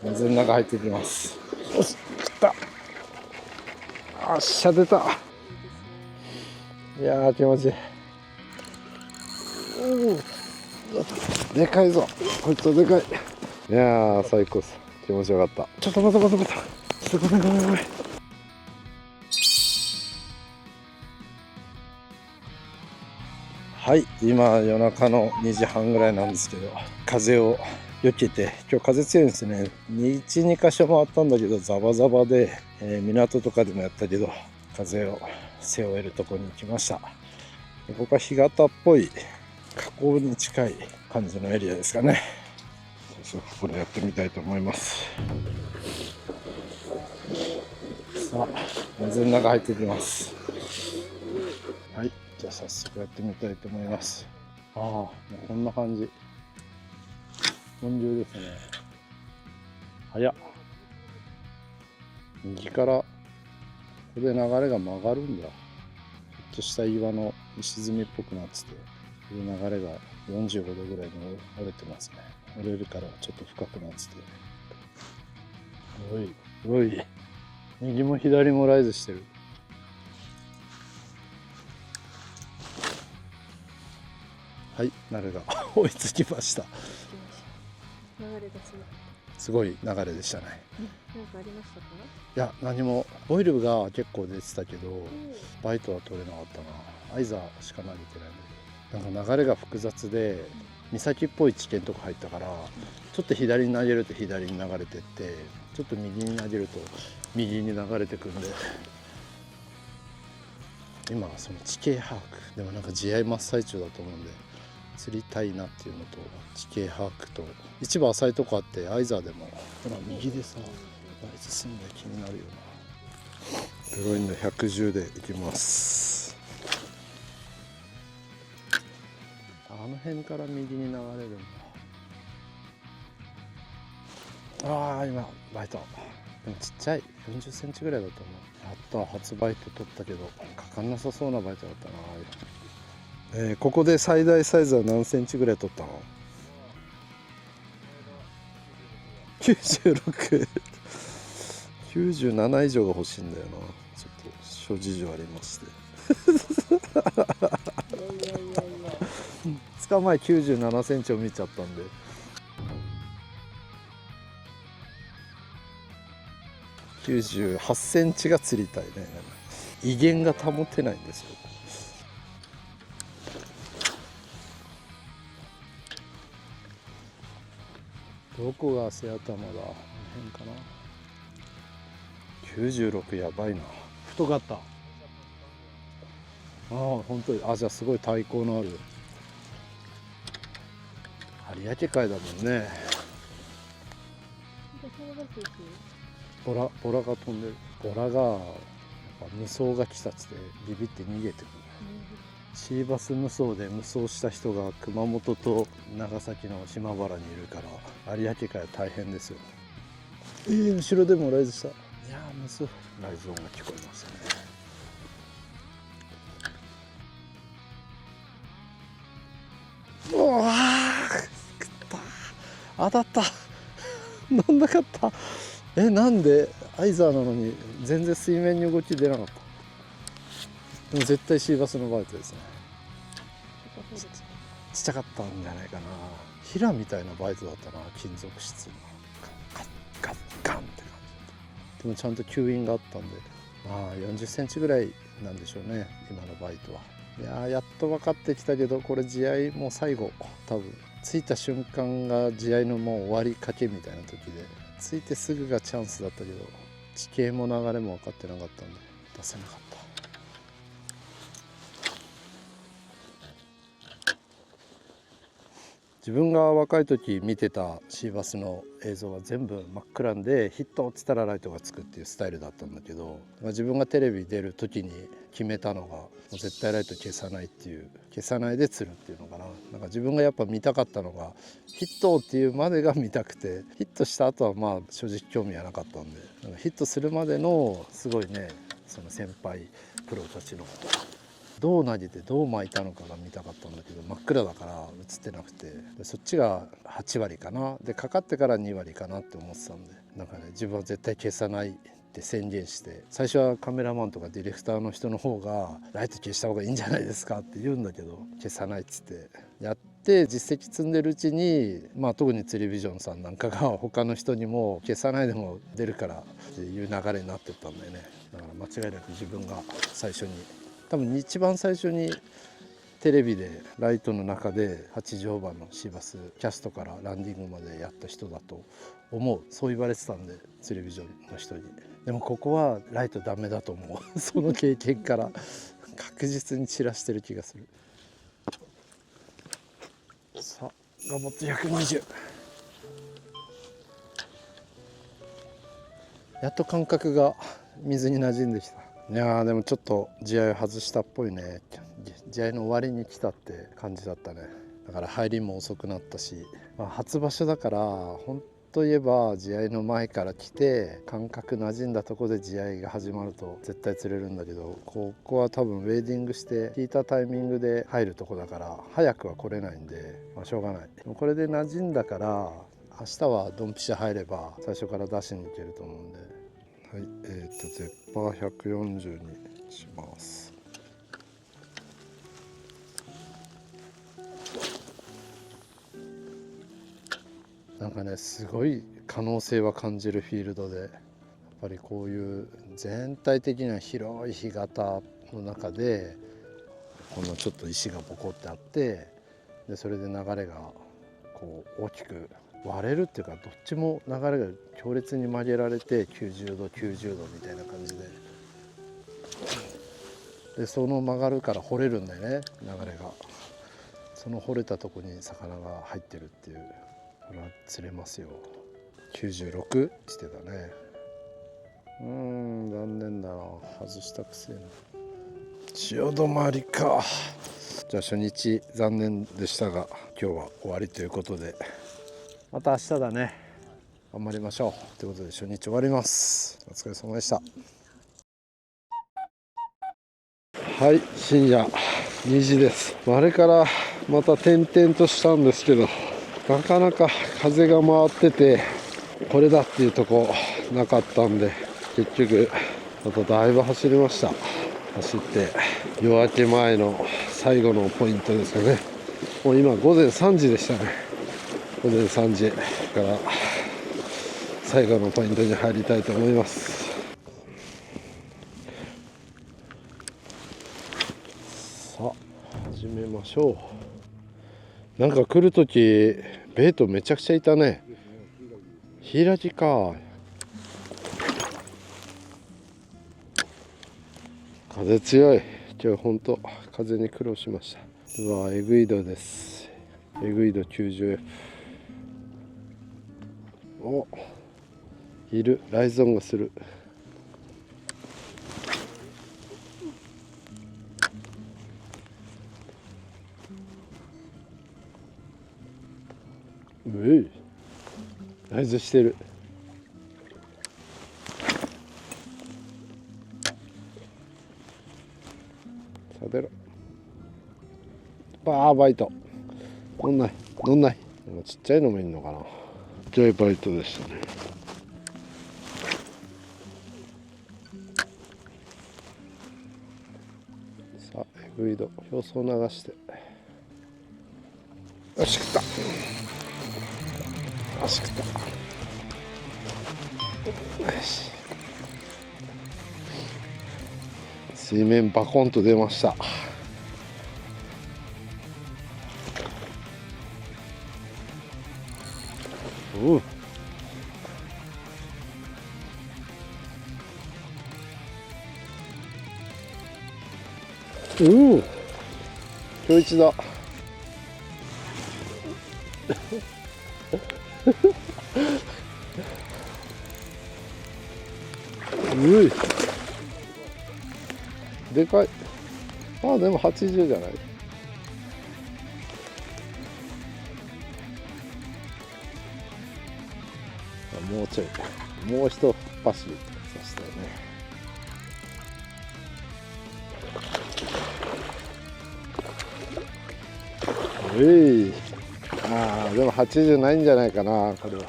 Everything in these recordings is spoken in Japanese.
水の中入っていきます。よし、来た。あっしゃ、出た。いやー気持ちいい。でかいぞ、こいつはでかい。いやー最高です。気持ちよかった。ちょっと待って、ちょっとごめん。はい、今夜中の2時半ぐらいなんですけど、風を避けて、今日風強いんですね。1、2箇所回ったんだけどザバザバで、港とかでもやったけど風を背負えるところに来ました。ここは干潟っぽい河口に近い感じのエリアですかね。ここでやってみたいと思います。さあ、水の中入っていきます。はい、じゃあ早速やってみたいと思います。ああ、もうこんな感じ。本流ですね。早っ。右からここで流れが曲がるんだ。ちょっとした岩の石積みっぽくなってて、これ流れが45度ぐらいに折れてますね。折れるからちょっと深くなってて、おい右も左もライズしてる。はい、流れが追いつきました。すごい流れでしたね。なんかありましたか？いや、何も。ボイルが結構出てたけど、バイトは取れなかったな。アイザーしか投げてないんだけど、なんか流れが複雑で岬っぽい地形のとこ入ったから、ちょっと左に投げると左に流れてって、ちょっと右に投げると右に流れてくんで、今その地形把握でもなんか地合真っ最中だと思うんで、釣りたいなっていうのと地形把握と、一番浅いとこあってアイザーでもほら右でさ、ライズすんで気になるよな。ブロインの110でいきます。あの辺から右に流れるんだ。ああ、今バイトでもちっちゃい40センチぐらいだと思う。やった、初バイト取ったけどかかんなさそうなバイトだったな。ここで最大サイズは何センチぐらい取ったの？96 97以上が欲しいんだよな。ちょっと諸事情ありまして2日前97センチを見ちゃったんで、98センチが釣りたいね。威厳が保てないんですよ。どこが背頭だ？この辺かな。96やばいな。太かった。ああ、本当に。あ、じゃあすごい対抗のある有明海だもんね。ボラが飛んでる。ボラがやっぱ無双が来たっつってビビって逃げてくる。シーバス無双で無双した人が熊本と長崎の島原にいるから有明海は大変ですよ。後ろでもライズした。いやー、無双ライズ音が聞こえましたね。うわー、当たったなんなかった。なんでアイザーなのに全然水面に動き出なかった。でも絶対シーバスのバイトですね。ちっちゃかったんじゃないかな。ヒラみたいなバイトだったな。金属質のガッガンって感じ。でもちゃんと吸引があったんで、まあ40センチぐらいなんでしょうね、今のバイトは。いやー、やっと分かってきたけど、これ地合もう最後、多分着いた瞬間が地合のもう終わりかけみたいな時で、着いてすぐがチャンスだったけど、地形も流れも分かってなかったんで出せなかった。自分が若い時見てたシーバスの映像は全部真っ暗で、ヒットっつったらライトがつくっていうスタイルだったんだけど、自分がテレビ出る時に決めたのが、もう絶対ライト消さないっていう、消さないで釣るっていうのかな。なんか自分がやっぱ見たかったのがヒットっていうまでが見たくて、ヒットした後はまあ正直興味はなかったんで、ヒットするまでのすごいね、その先輩プロたちのどう投げてどう巻いたのかが見たかったんだけど、真っ暗だから映ってなくて、でそっちが8割かな、でかかってから2割かなって思ってたんで、なんかね自分は絶対消さないって宣言して、最初はカメラマンとかディレクターの人の方がライト消した方がいいんじゃないですかって言うんだけど、消さないっつってやって実績積んでるうちに、特にテレビジョンさんなんかが他の人にも消さないでも出るからっていう流れになってったんだよね。だから間違いなく自分が最初に、多分一番最初にテレビでライトの中で8乗馬のシーバスキャストからランディングまでやった人だと思う。そう言われてたんで、テレビジョンの人に。でもここはライトダメだと思うその経験から確実に散らしてる気がする。さあ頑張って120。やっと感覚が水に馴染んできた。いやーでもちょっと地合い外したっぽいね。地合いの終わりに来たって感じだったね。だから入りも遅くなったし、初場所だから本当言えば地合いの前から来て感覚馴染んだとこで地合いが始まると絶対釣れるんだけど、ここは多分ウェーディングして引いたタイミングで入るとこだから早くは来れないんで、しょうがない。これで馴染んだから明日はドンピシャ入れば最初から出しに行けると思うんで、はい、ゼッパー140にします。なんかねすごい可能性は感じるフィールドで、やっぱりこういう全体的には広い干潟の中でこんなちょっと石がボコってあって、でそれで流れがこう大きく割れるっていうか、どっちも流れが強烈に曲げられて90度90度みたいな感じで、その曲がるから掘れるんだよね流れが。その掘れたとこに魚が入ってるっていう、これは釣れますよ。96してたね。残念だな、外したくせえな。潮止まりか。じゃあ初日残念でしたが今日は終わりということで、また明日だね。頑張りましょうということで初日終わります。お疲れ様でした。はい、深夜2時です。あれからまた転々としたんですけど、なかなか風が回っててこれだっていうとこなかったんで、結局まただいぶ走りました。走って夜明け前の最後のポイントですよね。もう今午前3時でしたね。午前3時から最後のポイントに入りたいと思います。さあ始めましょう。なんか来るときベイトめちゃくちゃいたね。開きか。風強い。今日ほんと風に苦労しました。うわエグイドです。エグイド 90F。 おいる。ライゾンがする。ういライズしてる。さてろバーバイト乗んない乗んない。ちっちゃいのもいるのかな。ちっちゃいバイトでしたね。さあエグイド表層流して、よし食った。よし食った。よし水面バコンと出ました。うん今日一だ。ういでかい。でも80じゃない。もうちょいもう一走りさせたいね。ああでも80ないんじゃないかな。これは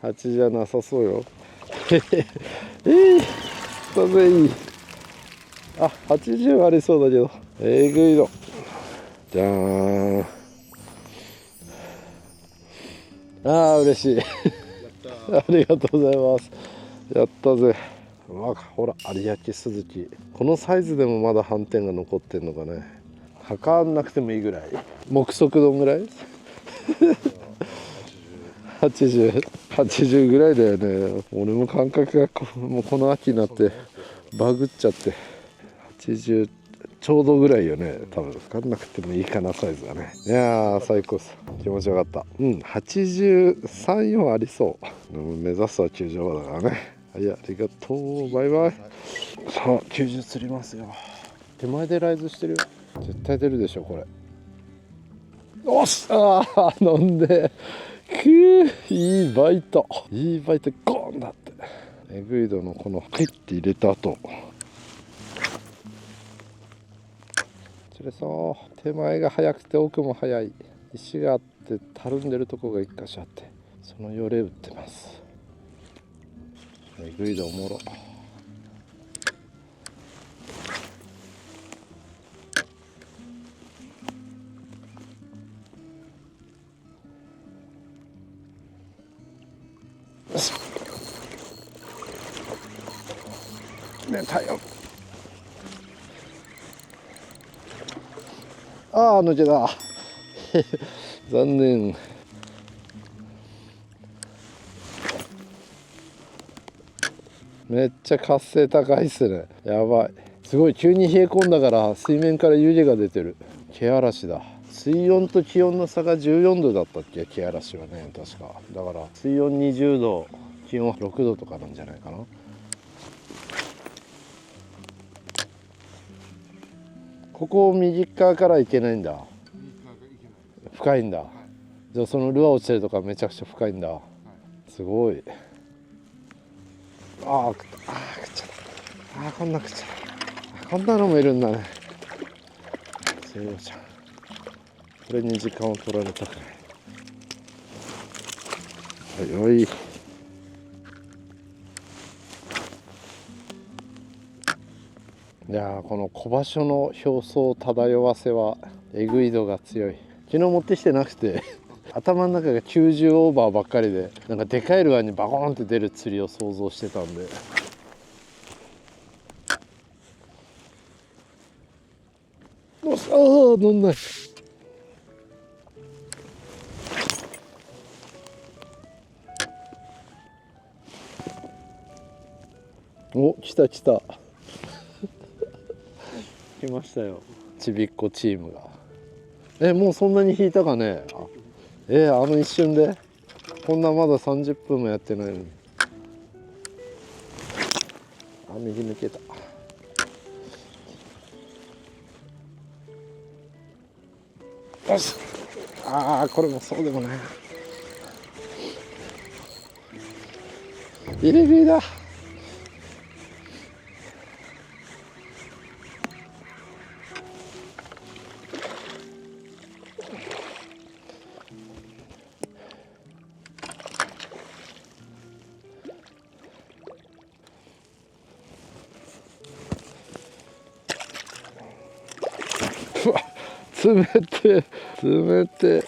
8じゃなさそうよ。だぜい。あ、80ありそうだけど、えぐいの。じゃーん。ああ嬉しい。ありがとうございます。やったぜ。ほら有明鈴木、このサイズでもまだ斑点が残ってんのかね。測んなくてもいいぐらい。目測どんぐらい80ぐらいだよね。俺も感覚がもうこの秋になってバグっちゃって、80ちょうどぐらいよね。多分測んなくてもいいかなサイズだね。いやー最高っす。気持ちよかった。83、4ありそう。目指すは90馬だからね。はい、ありがとう。バイバイ。さあ90釣りますよ。手前でライズしてるよ。絶対出るでしょこれ。おっしゃー、飲んでいいバイト、いいバイト。ゴーンだって。エグイドのこのクイッて入れた後、釣れそう。手前が速くて奥も速い。石があってたるんでるとこが一箇所あって、そのよれ打ってます。エグイドおもろ。ね、太陽。ああ抜けた。残念。めっちゃ活性高いっすね。やばい。すごい急に冷え込んだから水面から湯気が出てる。気嵐だ。水温と気温の差が14度だったっけ、気嵐はね確か。だから水温20度気温6度とかなんじゃないかな。ここ右側から行けないんだ。深いんだ。じゃあそのルアー落ちてるとかめちゃくちゃ深いんだ。すごい。ああ食っちゃった。こんな食っちゃった。こんなのもいるんだね。せいよちゃん、これに時間を取られたくない。はい、いやー、この小場所の表層漂わせはエグい度が強い。昨日持ってきてなくて頭の中が90オーバーばっかりで、なんかでかいルアーにバコーンって出る釣りを想像してたんで。乗んない。お、来た来た来ましたよ、ちびっこチームが。もうそんなに引いたかね。あの一瞬で。こんなまだ30分もやってないのに。右抜けた。よし。これもそうでもない。入れ食いだ。冷て冷て。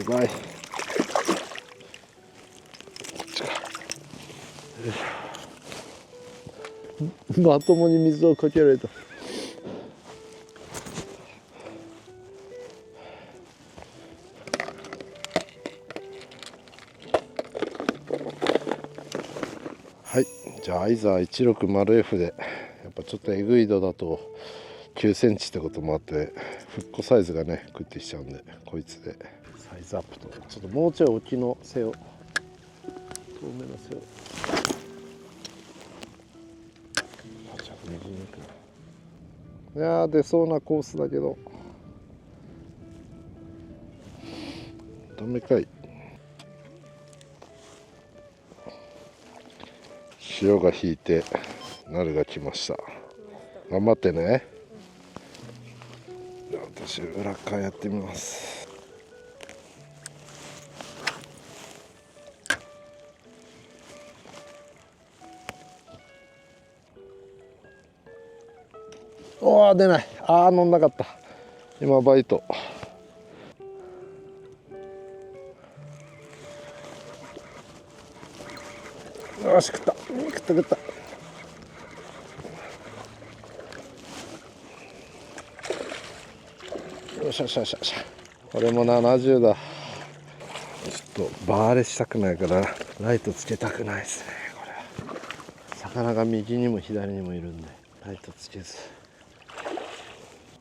バイバイ。まともに水をかけられた。はい、じゃあアイザー 160F で、やっぱちょっとエグい度だと9センチってこともあって、フッコサイズがね食ってきちゃうんで、こいつでサイズアップと、ちょっともうちょい沖の背を、遠めの背を、ちょっと右に行くな。いやー出そうなコースだけどダメかい。潮が引いてナルが来ました。頑張ってね。私裏側やってみます。おー出ない。乗んなかった。今バイト。よし食った食った。よしよしよしよし。これも70だ。ちょっとバーレしたくないからライトつけたくないですね。これ魚が右にも左にもいるんでライトつけず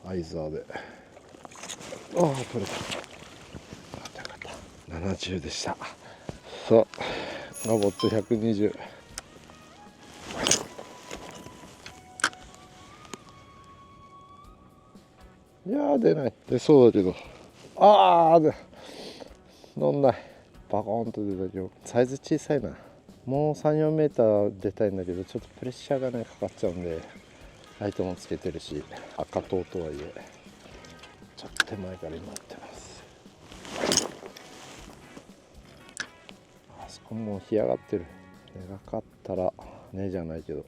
アイザーで。取れた。よかった70でした。さあガボット120。いやー出ない。出そうだけど乗んない。バコーンと出たけどサイズ小さいな。もう 3,4 メーター出たいんだけどちょっとプレッシャーがねかかっちゃうんでライトもつけてるし赤灯とはいえちょっと手前から今やってます。あそこもう干上がってる。根がかったら根じゃないけど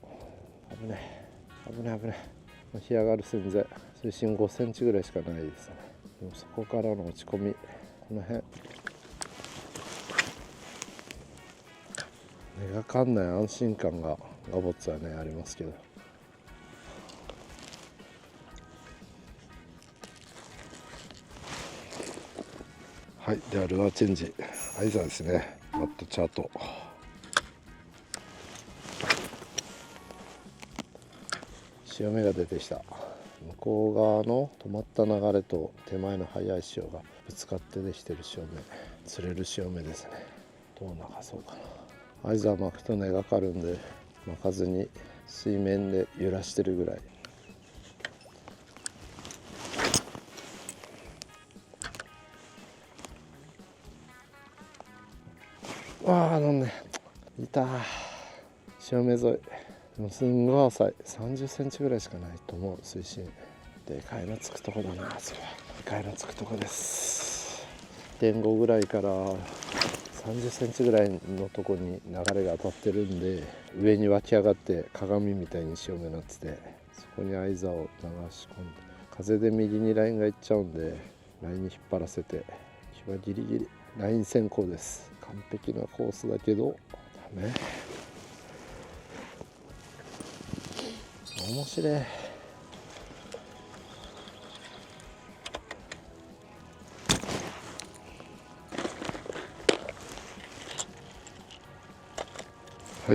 危ね干上がる寸前。水深5センチぐらいしかないですね。でもそこからの落ち込みこの辺根がかんない安心感がガボッツはねありますけど。はい、ではルアーチェンジアイザーですね。マットチャート潮目が出てきた。向こう側の止まった流れと手前の速い潮がぶつかってできてる潮目、釣れる潮目ですね。どう流そうかな。アイザー巻くと根がかるんで巻かずに水面で揺らしてるぐらい。飲んでいた。潮目沿いでもすんごい浅い。30センチぐらいしかないと思う。水深でかいのつくとこだな。それはでかいのつくとこです。1.5 ぐらいから30センチぐらいのとこに流れが当たってるんで上に湧き上がって鏡みたいに潮目になっててそこにアイザーを流し込んで風で右にラインがいっちゃうんでラインに引っ張らせて気はギリギリライン先行です。完璧なコースだけどダメ。面白い。は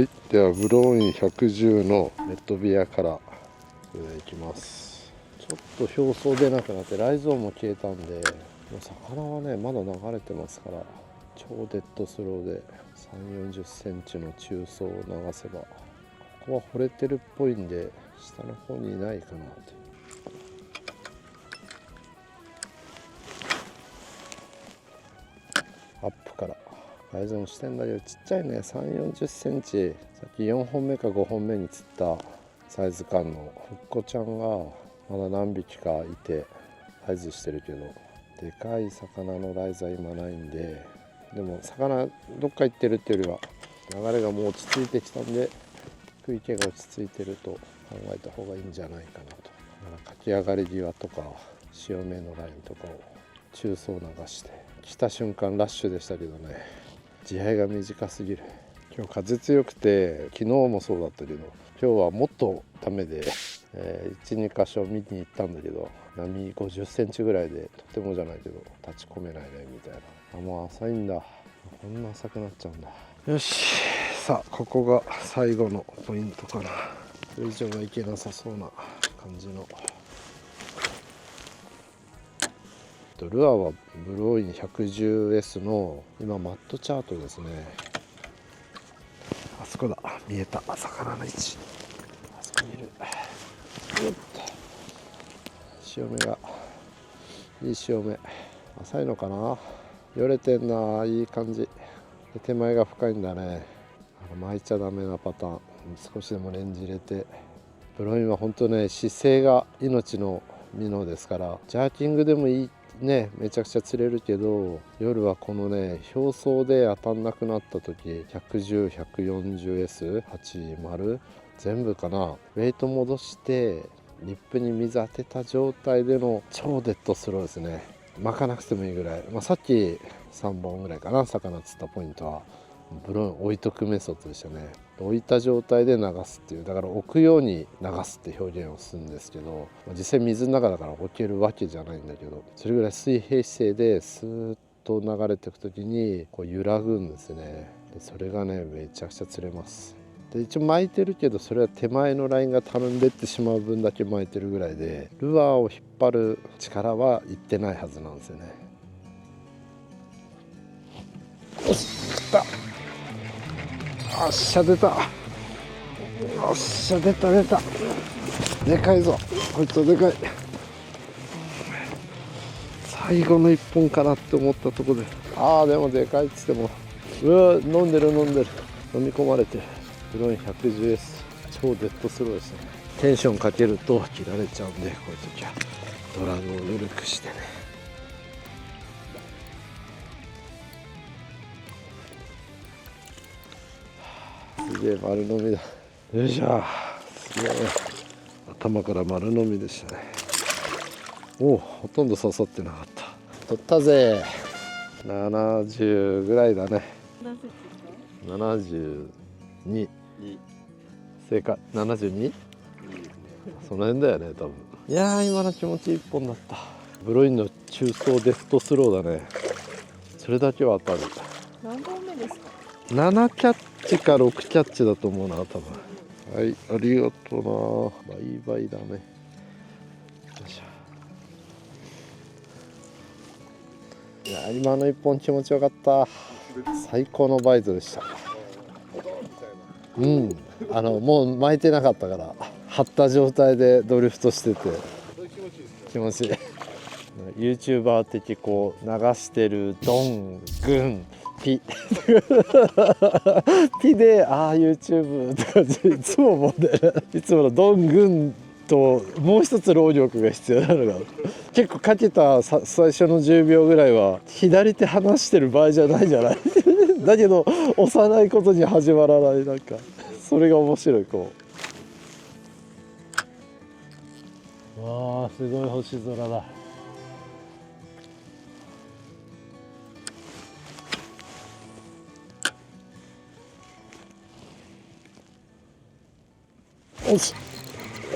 い、ではブローイン110のレッドビアから上いきます。ちょっと表層出なくなってライゾーンも消えたんでもう魚はねまだ流れてますから超デッドスローで3、40センチの中層を流せばここは惚れてるっぽいんで下の方にいないかなって。アップから改造してんだけどちっちゃいね。3、40センチ。さっき4本目か5本目に釣ったサイズ感のフッコちゃんがまだ何匹かいて合図してるけどでかい魚のライズは今ないんで。でも魚どっか行ってるっていうよりは流れがもう落ち着いてきたんで食い気が落ち着いてると考えた方がいいんじゃないかなと。だからかき上がり際とか潮目のラインとかを中層流して来た瞬間ラッシュでしたけどね地合が短すぎる。今日風強くて昨日もそうだったけど今日はもっとダメで、1、2箇所見に行ったんだけど波50センチぐらいでとてもじゃないけど立ち込めないねみたいな。もう浅いんだ。こんな浅くなっちゃうんだ。よしさあここが最後のポイントかな。それ以上はいけなさそうな感じの。ルアーはブローイン 110S の今マットチャートですね。あそこだ見えた魚の位置。あそこにいる。潮目がいい潮目。浅いのかな。よれてんな。いい感じで手前が深いんだね。巻いちゃダメなパターン。少しでもレンジ入れて。ブローインは本当ね姿勢が命のミノですから、ジャーキングでもいいね、めちゃくちゃ釣れるけど、夜はこのね表層で当たんなくなった時 110、140S80 全部かな、ウェイト戻してリップに水当てた状態での超デッドスローですね。巻かなくてもいいぐらい、さっき3本ぐらいかな、魚釣ったポイントはブロン置いとくメソッドでしたね。置いた状態で流すっていう、だから置くように流すって表現をするんですけど、実際水の中だから置けるわけじゃないんだけど、それぐらい水平姿勢でスーッと流れていく時にこう揺らぐんですね。でそれがねめちゃくちゃ釣れます。で一応巻いてるけど、それは手前のラインがたるんでってしまう分だけ巻いてるぐらいで、ルアーを引っ張る力はいってないはずなんですよね。よし、来た。よっしゃ出た、よっしゃ出た出た、でかいぞこいつは、でかい。最後の1本かなって思ったところで、でもでかいっつっても、飲んでる飲み込まれて、ブロイン 110S 超デッドスローですね。テンションかけると切られちゃうんで、こういう時はドラグをぬるくしてね。すげえ丸飲みだ。よいしょ、すげえ頭から丸飲みでしたね。ほとんど刺さってなかった。取ったぜ。70ぐらいだね。72正解。 72？ その辺だよね多分。いやー今の気持ちいい1本だった。ブロインの中層デッドスローだね。それだけは当たる。何本目ですか？7キャッチか6キャッチだと思うな多分。はい、ありがとうな。バイバイだね。よいしょ。いや今の1本気持ちよかった。最高のバイトでした。もう巻いてなかったから張った状態でドリフトしてて気持ちいい。YouTuber 的こう流してるドングンピピでYouTube って感じいつも思うんだよね。いつものドングンともう一つ労力が必要なのが、結構かけた最初の10秒ぐらいは左手離してる場合じゃないじゃないだけど押さないことに始まらない、なんかそれが面白い。こうわあすごい星空だ。よしよ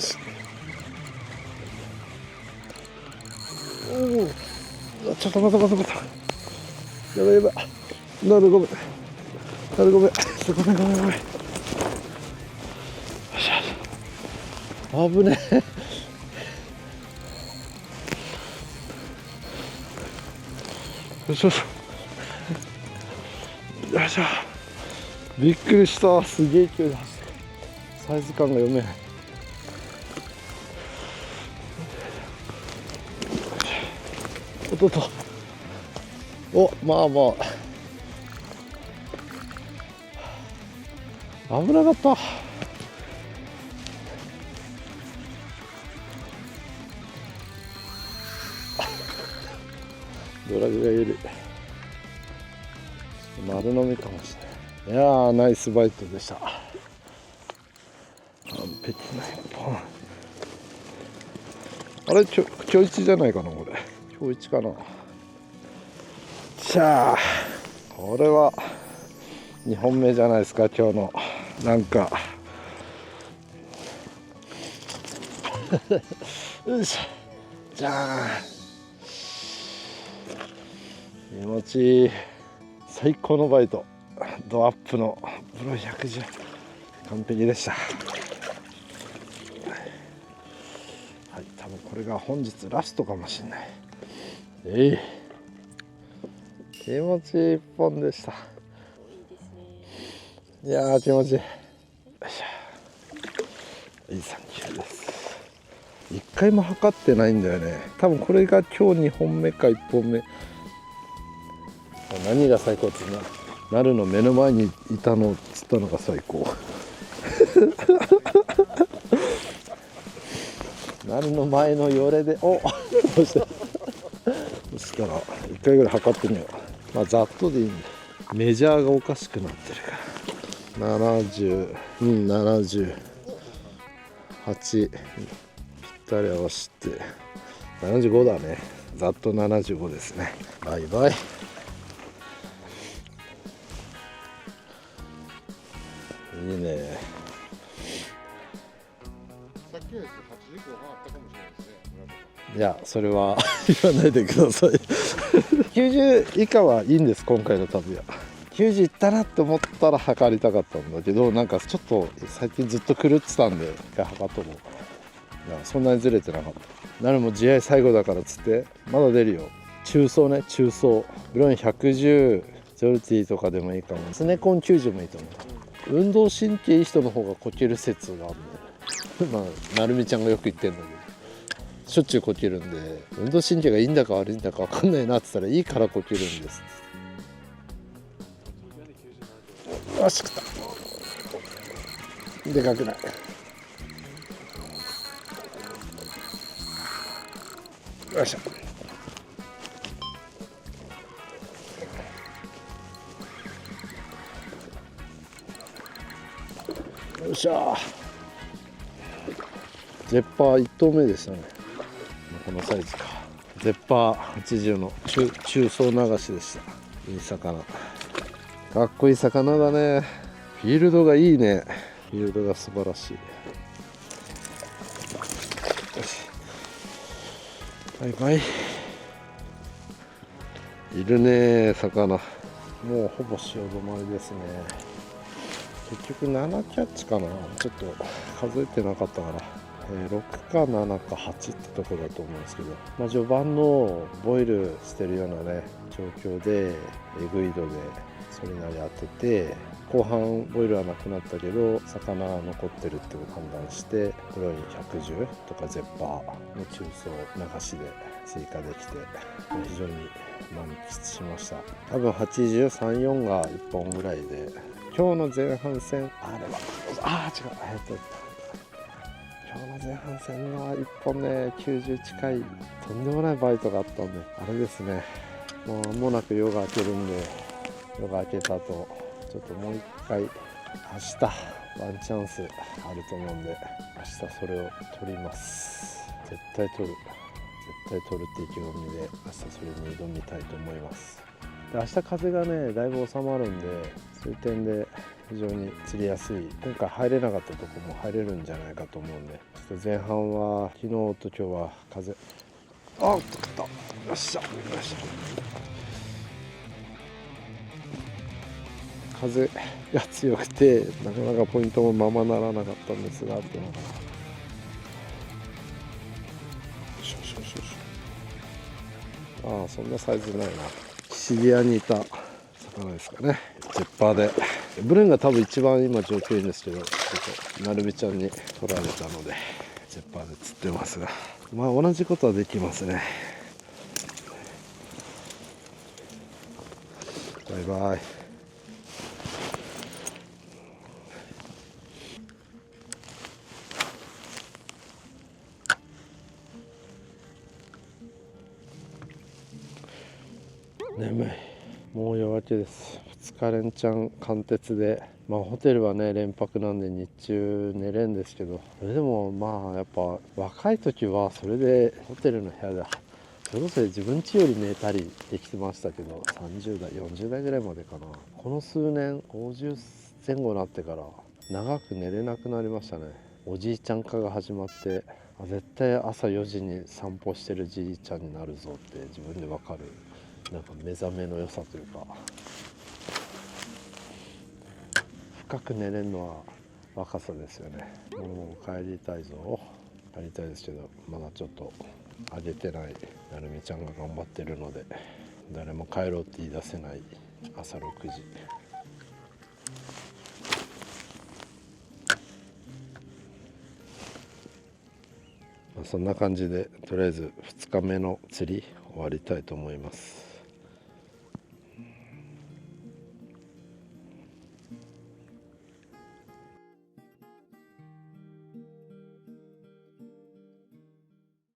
し、ちょっと待って、やばいやばい、なるごめんごめん。危ねえ。よいしょよいしょ。びっくりした、すげえ勢いで走ってる。サイズ感が読めない。まあ危なかった。ドラグが緩い。丸飲みかもしれない。いやーナイスバイトでした。完璧な1本。あれ今日1じゃないかな、これ今日1かな。じゃあこれは2本目じゃないですか今日の。なんかよいしょ、じゃあ気持ちいい。最高のバイト、ドアップのブロイ110完璧でした。はい、多分これが本日ラストかもしれない。気持ちいい1本でした。いやー気持ちいい。よいしょ、いいサンキューです。1回も測ってないんだよね。多分これが今日2本目か1本目。何が最高ってなるの目の前にいたのっつったのが最高なるの前のよれでそしたら1回ぐらい測ってみよう。まあざっとでいいんで、メジャーがおかしくなってるから70、78ぴったり合わせて75だね。ざっと75ですね。バイバイ。いいね。さっきのやつ80後半あったかもしれないですね。いや、それは言わないでください。90以下はいいんです、今回の旅は。90いったなって思ったら測りたかったんだけど、なんかちょっと最近ずっと狂ってたんで一回測っとこう。いや、そんなにずれてなかった。なるも自愛最後だからっつってまだ出るよ。中層ね、中層ブロイン110ジョルティとかでもいいかも。スネコン90もいいと思う。運動神経いい人の方がこける説があるんで、まあなるみちゃんがよく言ってんだけど、しょっちゅうこけるんで、運動神経がいいんだか悪いんだか分かんないなって言ったら、いいからこけるんです。よし、食った。でかくない。よいしょ。よっしゃ。ゼッパー1頭目でしたね。このサイズか。ゼッパー80の中層流しでした。いい魚。かっこいい魚だね。フィールドがいいね。フィールドが素晴らしい。よし。バイバイ。いるね、魚。もうほぼ潮止まりですね。結局7キャッチかな。ちょっと数えてなかったから。6か7か8ってとこだと思うんですけど、まあ、序盤のボイルしてるようなね状況でエグい度でそれなり当てて、後半ボイルはなくなったけど魚が残ってるっていう判断してブロイン110とかゼッパーの中層流しで追加できて非常に満喫しました。多分83、4が1本ぐらいで、今日の前半戦違う今日の前半戦の1本ね90近いとんでもないバイトがあったんで、あれですね、もう間もなく夜が明けるんで、夜が明けた後ちょっともう一回明日ワンチャンスあると思うんで、明日それを取ります。絶対取るって意気込みで明日それに挑みたいと思います。で、明日風がねだいぶ収まるんで、そういう点で非常に釣りやすい。今回入れなかったとこも入れるんじゃないかと思うんで、ちょっと前半は昨日と今日は風取ったよっしゃ風が強くてなかなかポイントもままならなかったんですが、っていうのかな。そんなサイズないな。シビアにいた魚ですかね。ゼッパーでブルーンが多分一番今状況いいんですけど、ちょっとなるみちゃんに取られたのでゼッパーで釣ってますが、まあ同じことはできますね。バイバイ。眠い。もう夜明けです。2日連チャン貫徹で、まあホテルはね連泊なんで日中寝れんですけど、それでもまあやっぱ若い時はそれでホテルの部屋でそれこそ自分家より寝たりできてましたけど、30代40代ぐらいまでかな。この数年50前後になってから長く寝れなくなりましたね。おじいちゃん化が始まって、絶対朝4時に散歩してるじいちゃんになるぞって自分で分かる、なんか目覚めの良さというか、深く寝れるのは若さですよね。もう帰りたいですけど、まだちょっとあげてないなるみちゃんが頑張ってるので、誰も帰ろうって言い出せない朝6時。そんな感じでとりあえず2日目の釣り終わりたいと思います。